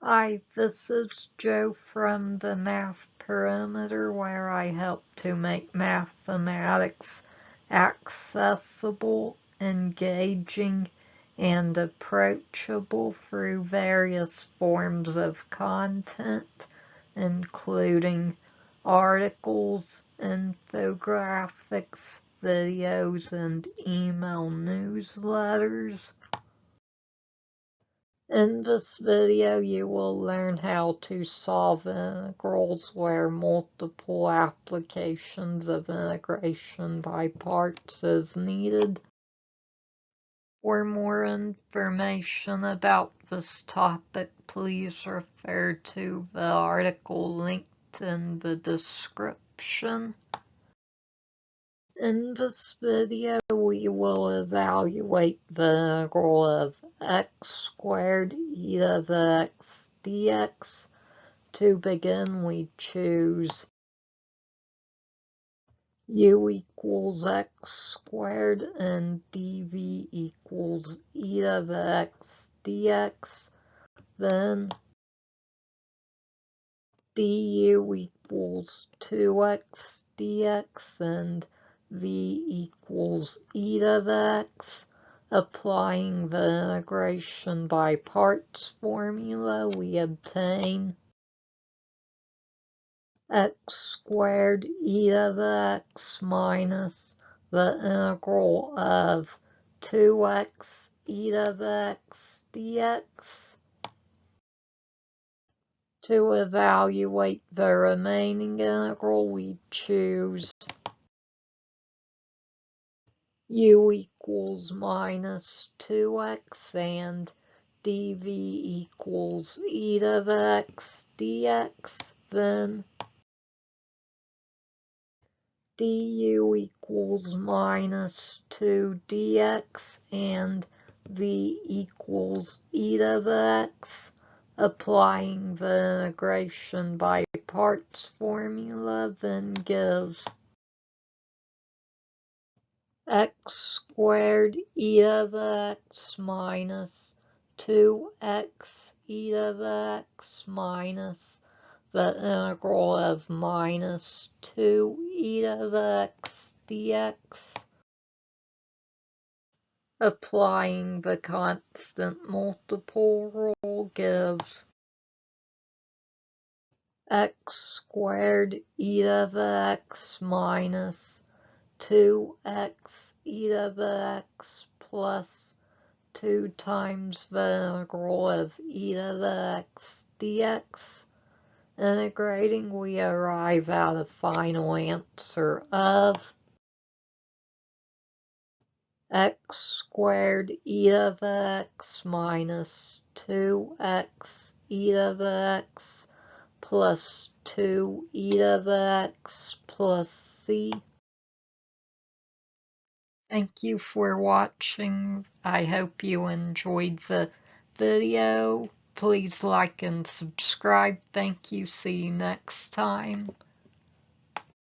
Hi, this is Joe from the Math Perimeter, where I help to make mathematics accessible, engaging, and approachable through various forms of content, including articles, infographics, videos, and email newsletters. In this video, you will learn how to solve integrals where multiple applications of integration by parts is needed. For more information about this topic, please refer to the article linked in the description. In this video, we will evaluate the integral of x squared e to the x dx. To begin, we choose u equals x squared and dv equals e to the x dx. Then du equals 2x dx and v equals e to the x. Applying the integration by parts formula, we obtain x squared e to the x minus the integral of 2x e to the x dx. To evaluate the remaining integral, we choose u equals minus 2x and dv equals e to the x dx. Then du equals minus 2 dx and v equals e to the x. Applying the integration by parts formula then gives x squared e to the x minus 2x e to the x minus the integral of minus 2 e to the x dx. Applying the constant multiple rule gives x squared e to the x minus 2x e to the x plus 2 times the integral of e to the x dx. Integrating, we arrive at a final answer of x squared e to the x minus 2x e to the x plus 2 e to the x plus c. Thank you for watching. I hope you enjoyed the video. Please like and subscribe. Thank you. See you next time.